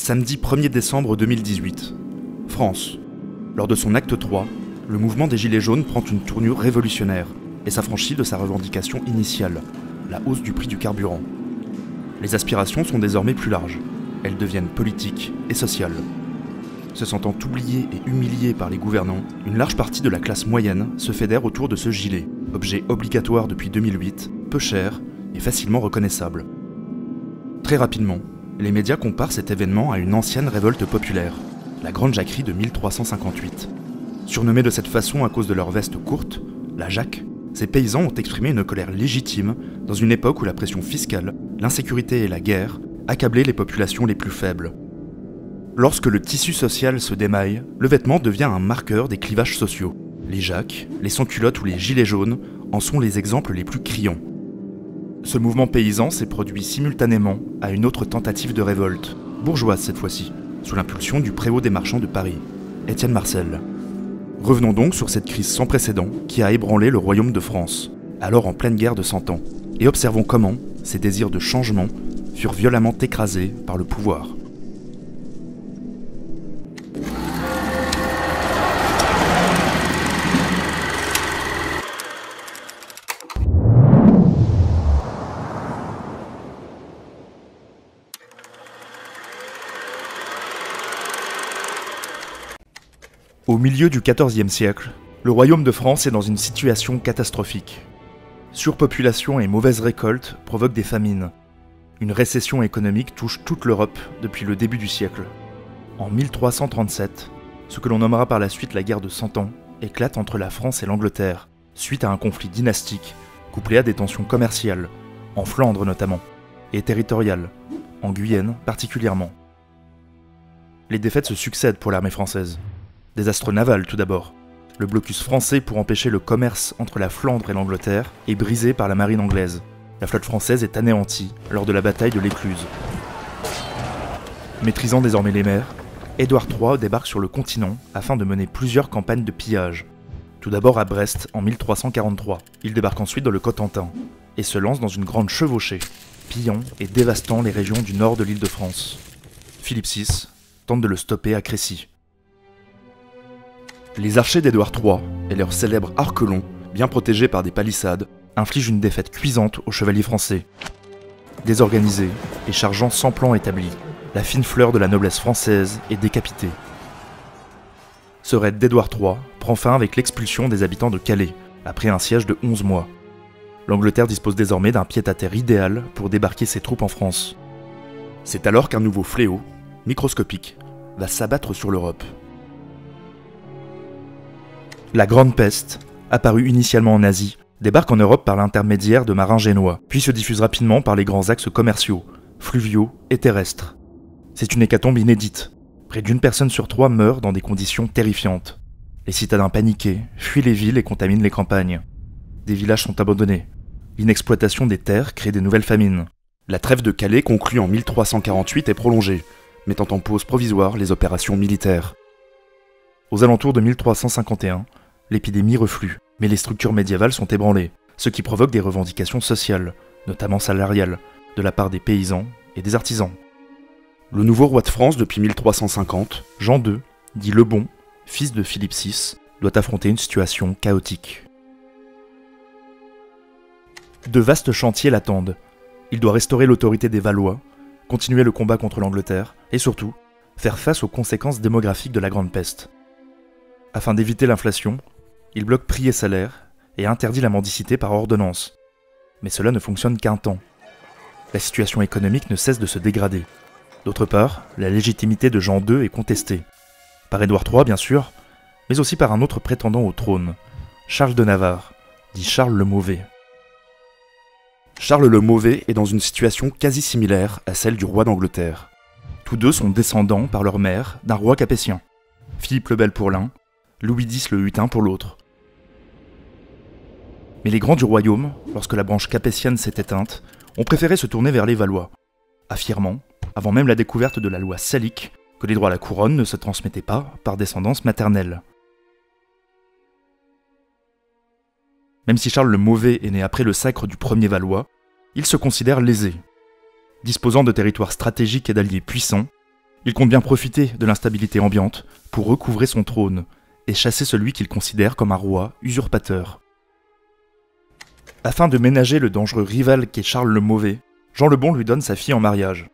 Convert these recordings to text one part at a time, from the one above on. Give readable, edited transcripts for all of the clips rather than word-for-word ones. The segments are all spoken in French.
Samedi 1er décembre 2018. France. Lors de son acte 3, le mouvement des Gilets jaunes prend une tournure révolutionnaire et s'affranchit de sa revendication initiale, la hausse du prix du carburant. Les aspirations sont désormais plus larges. Elles deviennent politiques et sociales. Se sentant oubliés et humiliés par les gouvernants, une large partie de la classe moyenne se fédère autour de ce gilet, objet obligatoire depuis 2008, peu cher et facilement reconnaissable. Très rapidement, les médias comparent cet événement à une ancienne révolte populaire, la Grande Jacquerie de 1358. Surnommés de cette façon à cause de leur veste courte, la Jacque, ces paysans ont exprimé une colère légitime dans une époque où la pression fiscale, l'insécurité et la guerre accablaient les populations les plus faibles. Lorsque le tissu social se démaille, le vêtement devient un marqueur des clivages sociaux. Les Jacques, les sans-culottes ou les gilets jaunes en sont les exemples les plus criants. Ce mouvement paysan s'est produit simultanément à une autre tentative de révolte, bourgeoise cette fois-ci, sous l'impulsion du prévôt des marchands de Paris, Étienne Marcel. Revenons donc sur cette crise sans précédent qui a ébranlé le royaume de France, alors en pleine guerre de 100 ans, et observons comment ces désirs de changement furent violemment écrasés par le pouvoir. Au milieu du XIVe siècle, le royaume de France est dans une situation catastrophique. Surpopulation et mauvaise récolte provoquent des famines. Une récession économique touche toute l'Europe depuis le début du siècle. En 1337, ce que l'on nommera par la suite la guerre de 100 ans éclate entre la France et l'Angleterre, suite à un conflit dynastique couplé à des tensions commerciales, en Flandre notamment, et territoriales, en Guyane particulièrement. Les défaites se succèdent pour l'armée française. Désastre naval tout d'abord. Le blocus français pour empêcher le commerce entre la Flandre et l'Angleterre est brisé par la marine anglaise. La flotte française est anéantie lors de la bataille de l'Écluse. Maîtrisant désormais les mers, Édouard III débarque sur le continent afin de mener plusieurs campagnes de pillage. Tout d'abord à Brest en 1343. Il débarque ensuite dans le Cotentin et se lance dans une grande chevauchée, pillant et dévastant les régions du nord de l'Île-de-France. Philippe VI tente de le stopper à Crécy. Les archers d'Édouard III et leur célèbre arquelon, bien protégés par des palissades, infligent une défaite cuisante aux chevaliers français. Désorganisés et chargeant sans plan établi, la fine fleur de la noblesse française est décapitée. Ce raid d'Édouard III prend fin avec l'expulsion des habitants de Calais, après un siège de 11 mois. L'Angleterre dispose désormais d'un pied-à-terre idéal pour débarquer ses troupes en France. C'est alors qu'un nouveau fléau, microscopique, va s'abattre sur l'Europe. La Grande Peste, apparue initialement en Asie, débarque en Europe par l'intermédiaire de marins génois, puis se diffuse rapidement par les grands axes commerciaux, fluviaux et terrestres. C'est une hécatombe inédite. Près d'une personne sur 3 meurt dans des conditions terrifiantes. Les citadins paniqués fuient les villes et contaminent les campagnes. Des villages sont abandonnés. L'inexploitation des terres crée des nouvelles famines. La trêve de Calais conclue en 1348 est prolongée, mettant en pause provisoire les opérations militaires. Aux alentours de 1351, l'épidémie reflue, mais les structures médiévales sont ébranlées, ce qui provoque des revendications sociales, notamment salariales, de la part des paysans et des artisans. Le nouveau roi de France depuis 1350, Jean II, dit le Bon, fils de Philippe VI, doit affronter une situation chaotique. De vastes chantiers l'attendent. Il doit restaurer l'autorité des Valois, continuer le combat contre l'Angleterre, et surtout, faire face aux conséquences démographiques de la Grande Peste. Afin d'éviter l'inflation, il bloque prix et salaires et interdit la mendicité par ordonnance. Mais cela ne fonctionne qu'un temps. La situation économique ne cesse de se dégrader. D'autre part, la légitimité de Jean II est contestée. Par Édouard III, bien sûr, mais aussi par un autre prétendant au trône, Charles de Navarre, dit Charles le Mauvais. Charles le Mauvais est dans une situation quasi similaire à celle du roi d'Angleterre. Tous deux sont descendants par leur mère d'un roi capétien. Philippe le Bel pour l'un, Louis X le Hutin pour l'autre. Mais les grands du royaume, lorsque la branche capétienne s'est éteinte, ont préféré se tourner vers les Valois, affirmant, avant même la découverte de la loi salique, que les droits à la couronne ne se transmettaient pas par descendance maternelle. Même si Charles le Mauvais est né après le sacre du premier Valois, il se considère lésé. Disposant de territoires stratégiques et d'alliés puissants, Il compte bien profiter de l'instabilité ambiante pour recouvrer son trône et chasser celui qu'il considère comme un roi usurpateur. Afin de ménager le dangereux rival qu'est Charles le Mauvais, Jean le Bon lui donne sa fille en mariage.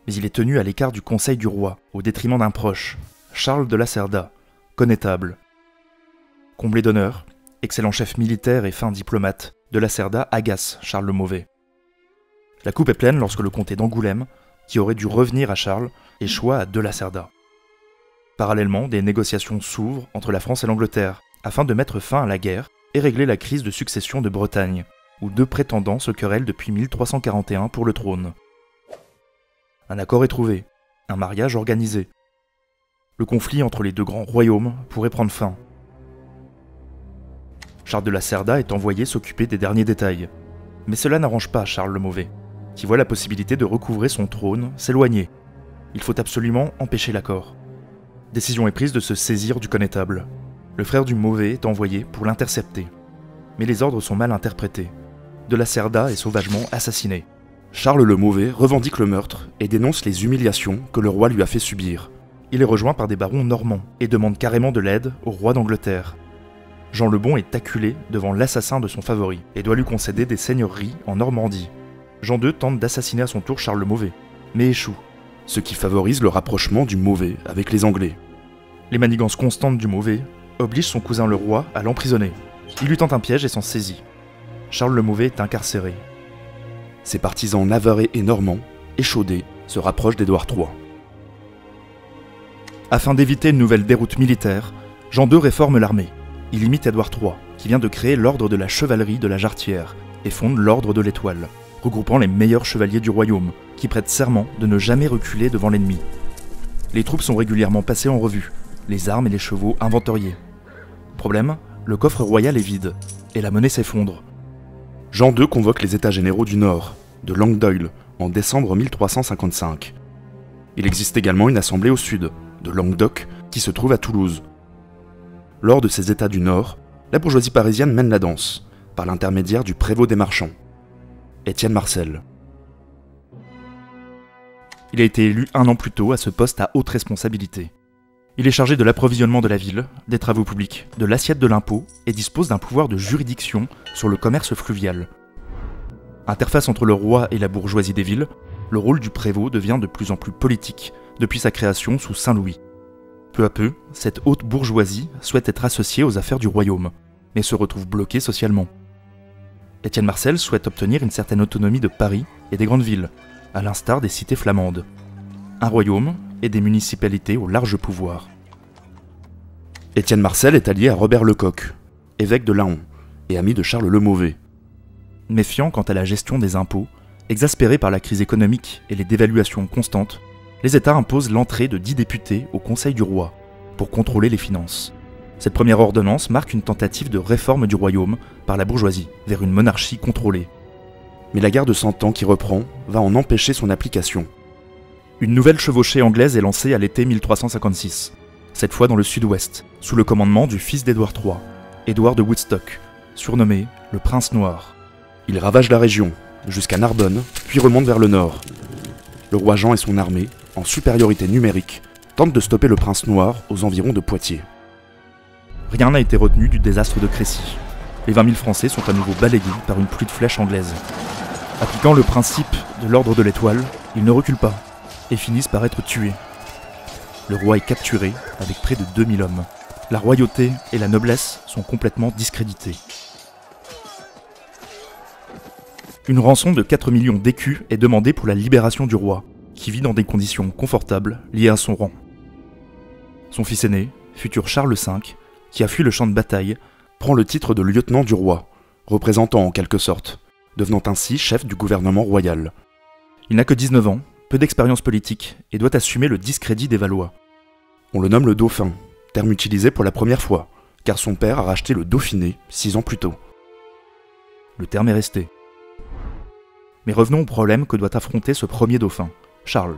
Mais il est tenu à l'écart du conseil du roi, au détriment d'un proche, Charles de Lacerda, connétable. Comblé d'honneur, excellent chef militaire et fin diplomate, de Lacerda agace Charles le Mauvais. La coupe est pleine lorsque le comté d'Angoulême, qui aurait dû revenir à Charles, échoua à de Lacerda. Parallèlement, des négociations s'ouvrent entre la France et l'Angleterre, afin de mettre fin à la guerre et régler la crise de succession de Bretagne, où deux prétendants se querellent depuis 1341 pour le trône. Un accord est trouvé, un mariage organisé. Le conflit entre les deux grands royaumes pourrait prendre fin. Charles de Lacerda est envoyé s'occuper des derniers détails. Mais cela n'arrange pas Charles le Mauvais, qui voit la possibilité de recouvrer son trône s'éloigner. Il faut absolument empêcher l'accord. Décision est prise de se saisir du connétable. Le frère du Mauvais est envoyé pour l'intercepter. Mais les ordres sont mal interprétés. De Lacerda est sauvagement assassiné. Charles le Mauvais revendique le meurtre et dénonce les humiliations que le roi lui a fait subir. Il est rejoint par des barons normands et demande carrément de l'aide au roi d'Angleterre. Jean le Bon est acculé devant l'assassin de son favori et doit lui concéder des seigneuries en Normandie. Jean II tente d'assassiner à son tour Charles le Mauvais, mais échoue, ce qui favorise le rapprochement du Mauvais avec les Anglais. Les manigances constantes du Mauvais obligent son cousin le roi à l'emprisonner. Il lui tente un piège et s'en saisit. Charles le Mauvais est incarcéré. Ses partisans navarrais et normands, échaudés, se rapprochent d'Édouard III. Afin d'éviter une nouvelle déroute militaire, Jean II réforme l'armée. Il imite Édouard III, qui vient de créer l'ordre de la chevalerie de la Jarretière, et fonde l'ordre de l'Étoile, regroupant les meilleurs chevaliers du royaume, qui prêtent serment de ne jamais reculer devant l'ennemi. Les troupes sont régulièrement passées en revue, les armes et les chevaux inventoriés. Problème, le coffre royal est vide, et la monnaie s'effondre. Jean II convoque les États généraux du Nord, de Languedoil, en décembre 1355. Il existe également une assemblée au sud, de Languedoc, qui se trouve à Toulouse. Lors de ces États du Nord, la bourgeoisie parisienne mène la danse, par l'intermédiaire du prévôt des marchands, Étienne Marcel. Il a été élu un an plus tôt à ce poste à haute responsabilité. Il est chargé de l'approvisionnement de la ville, des travaux publics, de l'assiette de l'impôt et dispose d'un pouvoir de juridiction sur le commerce fluvial. Interface entre le roi et la bourgeoisie des villes, le rôle du prévôt devient de plus en plus politique depuis sa création sous Saint-Louis. Peu à peu, cette haute bourgeoisie souhaite être associée aux affaires du royaume, mais se retrouve bloquée socialement. Étienne Marcel souhaite obtenir une certaine autonomie de Paris et des grandes villes, à l'instar des cités flamandes. Un royaume et des municipalités au large pouvoir. Étienne Marcel est allié à Robert Lecoq, évêque de Laon, et ami de Charles le Mauvais. Méfiant quant à la gestion des impôts, exaspéré par la crise économique et les dévaluations constantes, les États imposent l'entrée de 10 députés au Conseil du roi, pour contrôler les finances. Cette première ordonnance marque une tentative de réforme du royaume par la bourgeoisie, vers une monarchie contrôlée. Mais la guerre de 100 ans qui reprend va en empêcher son application. Une nouvelle chevauchée anglaise est lancée à l'été 1356, cette fois dans le sud-ouest, sous le commandement du fils d'Édouard III, Édouard de Woodstock, surnommé le Prince Noir. Il ravage la région, jusqu'à Narbonne, puis remonte vers le nord. Le roi Jean et son armée, en supériorité numérique, tentent de stopper le Prince Noir aux environs de Poitiers. Rien n'a été retenu du désastre de Crécy. Les 20 000 Français sont à nouveau balayés par une pluie de flèches anglaises. Appliquant le principe de l'ordre de l'Étoile, ils ne reculent pas et finissent par être tués. Le roi est capturé avec près de 2000 hommes. La royauté et la noblesse sont complètement discréditées. Une rançon de 4 millions d'écus est demandée pour la libération du roi, qui vit dans des conditions confortables liées à son rang. Son fils aîné, futur Charles V, qui a fui le champ de bataille, prend le titre de lieutenant du roi, représentant en quelque sorte, devenant ainsi chef du gouvernement royal. Il n'a que 19 ans, peu d'expérience politique, et doit assumer le discrédit des Valois. On le nomme le Dauphin, terme utilisé pour la première fois, car son père a racheté le Dauphiné 6 ans plus tôt. Le terme est resté. Mais revenons au problème que doit affronter ce premier dauphin, Charles.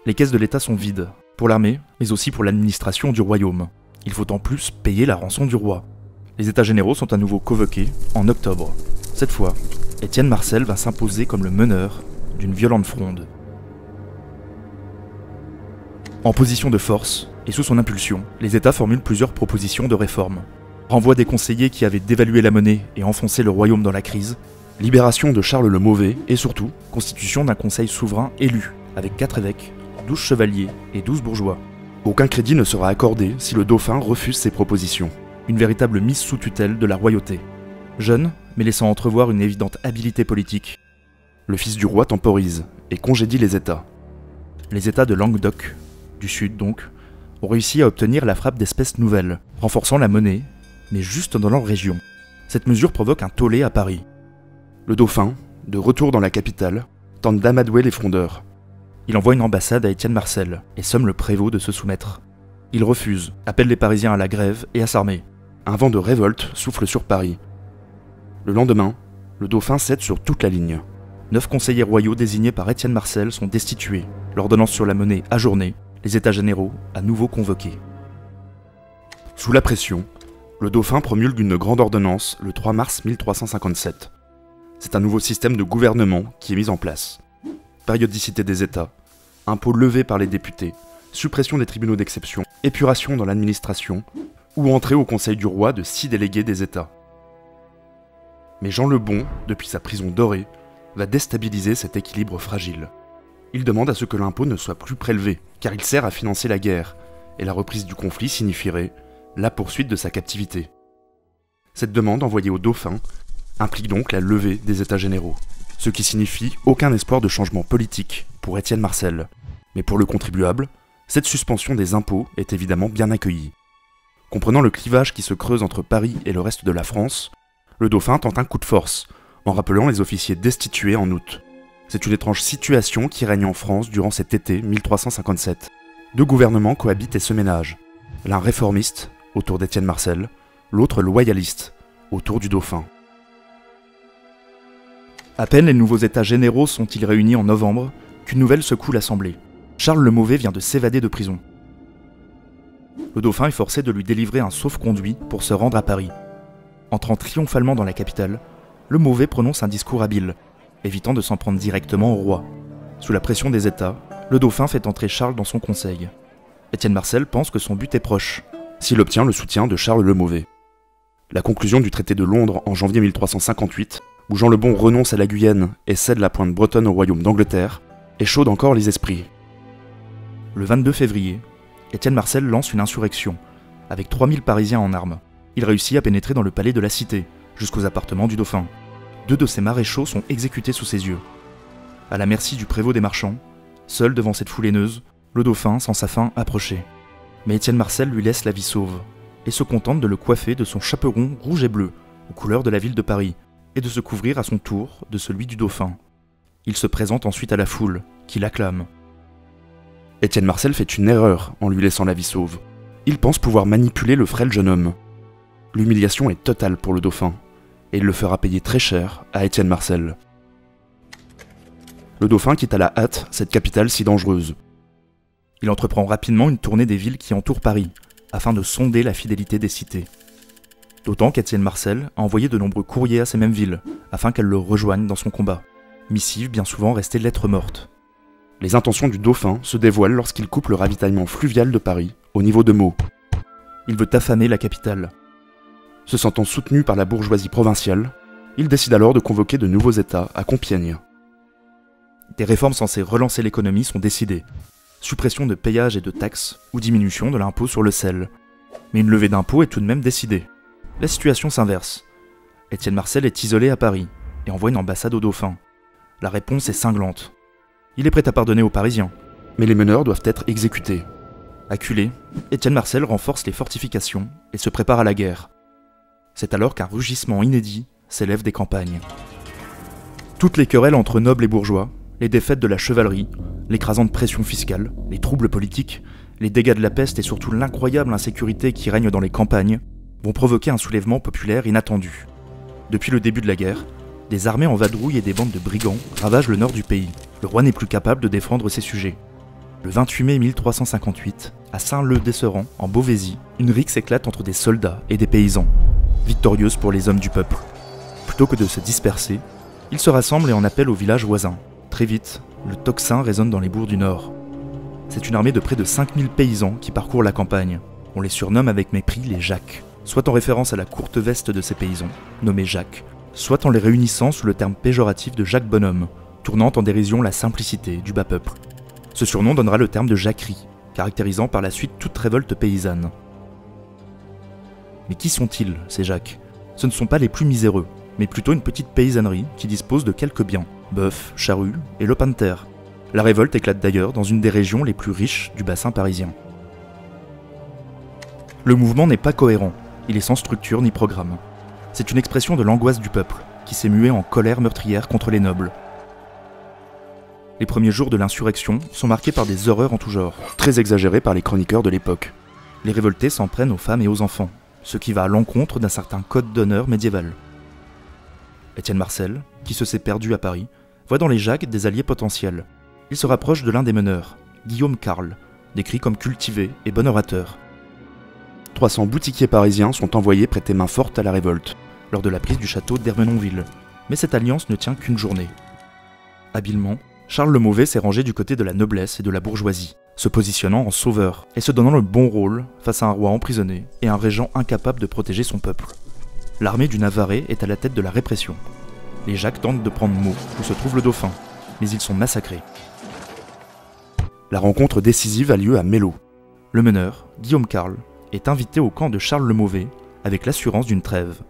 Les caisses de l'État sont vides, pour l'armée, mais aussi pour l'administration du royaume. Il faut en plus payer la rançon du roi. Les États généraux sont à nouveau convoqués en octobre. Cette fois, Étienne Marcel va s'imposer comme le meneur d'une violente fronde. En position de force, et sous son impulsion, les États formulent plusieurs propositions de réforme. Renvoi des conseillers qui avaient dévalué la monnaie et enfoncé le royaume dans la crise, libération de Charles le Mauvais et surtout, constitution d'un conseil souverain élu, avec 4 évêques, 12 chevaliers et 12 bourgeois. Aucun crédit ne sera accordé si le dauphin refuse ces propositions. Une véritable mise sous tutelle de la royauté. Jeune, mais laissant entrevoir une évidente habileté politique, le fils du roi temporise et congédie les États. Les États de Languedoc, du sud donc, ont réussi à obtenir la frappe d'espèces nouvelles, renforçant la monnaie, mais juste dans leur région. Cette mesure provoque un tollé à Paris. Le dauphin, de retour dans la capitale, tente d'amadouer les frondeurs. Il envoie une ambassade à Étienne Marcel et somme le prévôt de se soumettre. Il refuse, appelle les Parisiens à la grève et à s'armer. Un vent de révolte souffle sur Paris. Le lendemain, le dauphin cède sur toute la ligne. 9 conseillers royaux désignés par Étienne Marcel sont destitués, l'ordonnance sur la monnaie ajournée, les États généraux à nouveau convoqués. Sous la pression, le dauphin promulgue une grande ordonnance le 3 mars 1357. C'est un nouveau système de gouvernement qui est mis en place. Périodicité des États, impôts levés par les députés, suppression des tribunaux d'exception, épuration dans l'administration, ou entrée au conseil du roi de 6 délégués des États. Mais Jean le Bon, depuis sa prison dorée, va déstabiliser cet équilibre fragile. Il demande à ce que l'impôt ne soit plus prélevé, car il sert à financer la guerre, et la reprise du conflit signifierait la poursuite de sa captivité. Cette demande envoyée au dauphin implique donc la levée des États généraux, ce qui signifie aucun espoir de changement politique pour Étienne Marcel. Mais pour le contribuable, cette suspension des impôts est évidemment bien accueillie. Comprenant le clivage qui se creuse entre Paris et le reste de la France, le dauphin tente un coup de force, en rappelant les officiers destitués en août. C'est une étrange situation qui règne en France durant cet été 1357. 2 gouvernements cohabitent et se ménagent. L'un réformiste, autour d'Étienne Marcel, l'autre loyaliste, autour du dauphin. À peine les nouveaux États généraux sont-ils réunis en novembre, qu'une nouvelle secoue l'Assemblée. Charles le Mauvais vient de s'évader de prison. Le dauphin est forcé de lui délivrer un sauf-conduit pour se rendre à Paris. Entrant triomphalement dans la capitale, le Mauvais prononce un discours habile, évitant de s'en prendre directement au roi. Sous la pression des États, le dauphin fait entrer Charles dans son conseil. Étienne Marcel pense que son but est proche, s'il obtient le soutien de Charles le Mauvais. La conclusion du traité de Londres en janvier 1358, où Jean le Bon renonce à la Guyenne et cède la pointe bretonne au royaume d'Angleterre, échaude encore les esprits. Le 22 février, Étienne Marcel lance une insurrection, avec 3000 Parisiens en armes. Il réussit à pénétrer dans le palais de la Cité, jusqu'aux appartements du dauphin. 2 de ses maréchaux sont exécutés sous ses yeux. À la merci du prévôt des marchands, seul devant cette foule haineuse, le dauphin sent sa fin approcher. Mais Étienne Marcel lui laisse la vie sauve, et se contente de le coiffer de son chaperon rouge et bleu, aux couleurs de la ville de Paris, et de se couvrir à son tour de celui du dauphin. Il se présente ensuite à la foule, qui l'acclame. Étienne Marcel fait une erreur en lui laissant la vie sauve. Il pense pouvoir manipuler le frêle jeune homme. L'humiliation est totale pour le dauphin, et il le fera payer très cher à Étienne Marcel. Le dauphin quitte à la hâte cette capitale si dangereuse. Il entreprend rapidement une tournée des villes qui entourent Paris, afin de sonder la fidélité des cités. D'autant qu'Étienne Marcel a envoyé de nombreux courriers à ces mêmes villes, afin qu'elles le rejoignent dans son combat. Missives bien souvent restées lettres mortes. Les intentions du dauphin se dévoilent lorsqu'il coupe le ravitaillement fluvial de Paris, au niveau de Meaux. Il veut affamer la capitale. Se sentant soutenu par la bourgeoisie provinciale, il décide alors de convoquer de nouveaux États à Compiègne. Des réformes censées relancer l'économie sont décidées. Suppression de péages et de taxes, ou diminution de l'impôt sur le sel. Mais une levée d'impôts est tout de même décidée. La situation s'inverse. Étienne Marcel est isolé à Paris, et envoie une ambassade au dauphin. La réponse est cinglante. Il est prêt à pardonner aux Parisiens, mais les meneurs doivent être exécutés. Acculé, Étienne Marcel renforce les fortifications et se prépare à la guerre. C'est alors qu'un rugissement inédit s'élève des campagnes. Toutes les querelles entre nobles et bourgeois, les défaites de la chevalerie, l'écrasante pression fiscale, les troubles politiques, les dégâts de la peste et surtout l'incroyable insécurité qui règne dans les campagnes, vont provoquer un soulèvement populaire inattendu. Depuis le début de la guerre, des armées en vadrouille et des bandes de brigands ravagent le nord du pays. Le roi n'est plus capable de défendre ses sujets. Le 28 mai 1358, à Saint-Leu-d'Esserand, en Beauvaisis, une rixe éclate entre des soldats et des paysans, victorieuse pour les hommes du peuple. Plutôt que de se disperser, ils se rassemblent et en appellent aux villages voisins. Très vite, le tocsin résonne dans les bourgs du nord. C'est une armée de près de 5000 paysans qui parcourent la campagne. On les surnomme avec mépris les Jacques, soit en référence à la courte veste de ces paysans, nommés Jacques, soit en les réunissant sous le terme péjoratif de Jacques Bonhomme, tournant en dérision la simplicité du bas peuple. Ce surnom donnera le terme de jacquerie, caractérisant par la suite toute révolte paysanne. Mais qui sont-ils, ces Jacques ? Ce ne sont pas les plus miséreux, mais plutôt une petite paysannerie qui dispose de quelques biens, bœufs, charrues et lopins de terre. La révolte éclate d'ailleurs dans une des régions les plus riches du bassin parisien. Le mouvement n'est pas cohérent, il est sans structure ni programme. C'est une expression de l'angoisse du peuple, qui s'est muée en colère meurtrière contre les nobles. Les premiers jours de l'insurrection sont marqués par des horreurs en tout genre, très exagérées par les chroniqueurs de l'époque. Les révoltés s'en prennent aux femmes et aux enfants, ce qui va à l'encontre d'un certain code d'honneur médiéval. Étienne Marcel, qui se s'est perdu à Paris, voit dans les Jacques des alliés potentiels. Il se rapproche de l'un des meneurs, Guillaume Carle, décrit comme cultivé et bon orateur. 300 boutiquiers parisiens sont envoyés prêter main forte à la révolte, lors de la prise du château d'Ermenonville. Mais cette alliance ne tient qu'une journée. Habilement, Charles le Mauvais s'est rangé du côté de la noblesse et de la bourgeoisie, se positionnant en sauveur et se donnant le bon rôle face à un roi emprisonné et un régent incapable de protéger son peuple. L'armée du Navarrais est à la tête de la répression. Les Jacques tentent de prendre Meaux, où se trouve le dauphin, mais ils sont massacrés. La rencontre décisive a lieu à Mello. Le meneur, Guillaume Carle, est invité au camp de Charles le Mauvais avec l'assurance d'une trêve.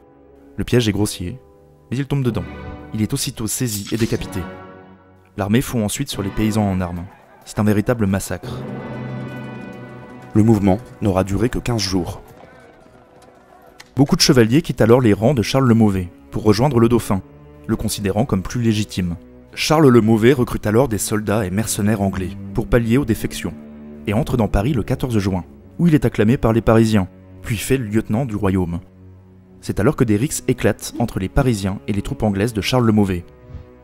Le piège est grossier, mais il tombe dedans. Il est aussitôt saisi et décapité. L'armée fond ensuite sur les paysans en armes. C'est un véritable massacre. Le mouvement n'aura duré que 15 jours. Beaucoup de chevaliers quittent alors les rangs de Charles le Mauvais pour rejoindre le dauphin, le considérant comme plus légitime. Charles le Mauvais recrute alors des soldats et mercenaires anglais pour pallier aux défections, et entre dans Paris le 14 juin, où il est acclamé par les Parisiens, puis fait lieutenant du royaume. C'est alors que des rixes éclatent entre les Parisiens et les troupes anglaises de Charles le Mauvais.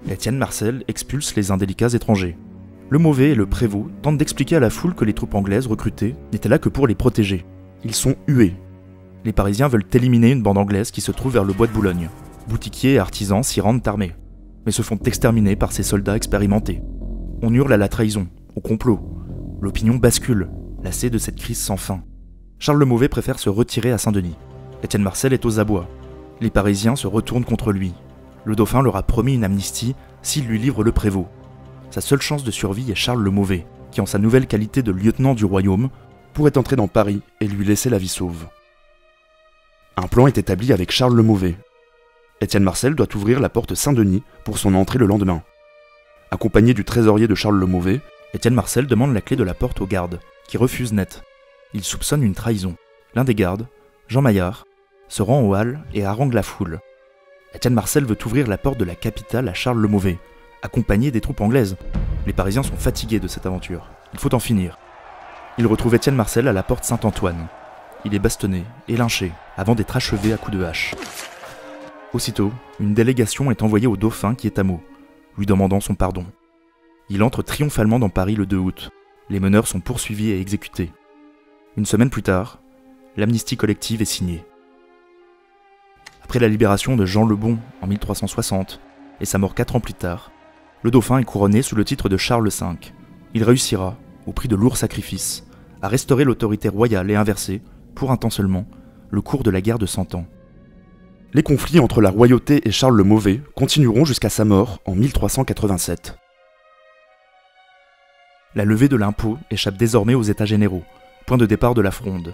Étienne Marcel expulse les indélicats étrangers. Le Mauvais et le prévôt tentent d'expliquer à la foule que les troupes anglaises recrutées n'étaient là que pour les protéger. Ils sont hués. Les Parisiens veulent éliminer une bande anglaise qui se trouve vers le bois de Boulogne. Boutiquiers et artisans s'y rendent armés, mais se font exterminer par ces soldats expérimentés. On hurle à la trahison, au complot. L'opinion bascule, lassée de cette crise sans fin. Charles le Mauvais préfère se retirer à Saint-Denis. Étienne Marcel est aux abois. Les Parisiens se retournent contre lui. Le dauphin leur a promis une amnistie s'il lui livre le prévôt. Sa seule chance de survie est Charles le Mauvais, qui en sa nouvelle qualité de lieutenant du royaume, pourrait entrer dans Paris et lui laisser la vie sauve. Un plan est établi avec Charles le Mauvais. Étienne Marcel doit ouvrir la porte Saint-Denis pour son entrée le lendemain. Accompagné du trésorier de Charles le Mauvais, Étienne Marcel demande la clé de la porte aux gardes, qui refusent net. Il soupçonne une trahison. L'un des gardes, Jean Maillard, se rend aux halles et harangue la foule. Étienne Marcel veut ouvrir la porte de la capitale à Charles le Mauvais, accompagné des troupes anglaises. Les Parisiens sont fatigués de cette aventure. Il faut en finir. Ils retrouvent Étienne Marcel à la porte Saint-Antoine. Il est bastonné et lynché, avant d'être achevé à coups de hache. Aussitôt, une délégation est envoyée au dauphin qui est à Meaux, lui demandant son pardon. Il entre triomphalement dans Paris le 2 août. Les meneurs sont poursuivis et exécutés. Une semaine plus tard, l'amnistie collective est signée. Après la libération de Jean le Bon en 1360 et sa mort 4 ans plus tard, le dauphin est couronné sous le titre de Charles V. Il réussira, au prix de lourds sacrifices, à restaurer l'autorité royale et inverser, pour un temps seulement, le cours de la guerre de 100 ans. Les conflits entre la royauté et Charles le Mauvais continueront jusqu'à sa mort en 1387. La levée de l'impôt échappe désormais aux États généraux, point de départ de la fronde.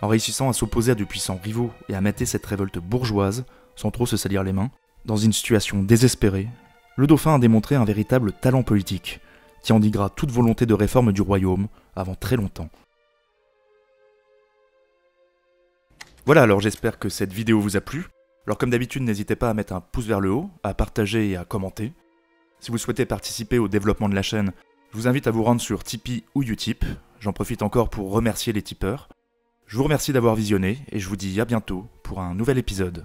En réussissant à s'opposer à de puissants rivaux et à mater cette révolte bourgeoise, sans trop se salir les mains, dans une situation désespérée, le dauphin a démontré un véritable talent politique, qui endiguera toute volonté de réforme du royaume avant très longtemps. Voilà, alors j'espère que cette vidéo vous a plu. Alors comme d'habitude, n'hésitez pas à mettre un pouce vers le haut, à partager et à commenter. Si vous souhaitez participer au développement de la chaîne, je vous invite à vous rendre sur Tipeee ou Utip. J'en profite encore pour remercier les tipeurs. Je vous remercie d'avoir visionné et je vous dis à bientôt pour un nouvel épisode.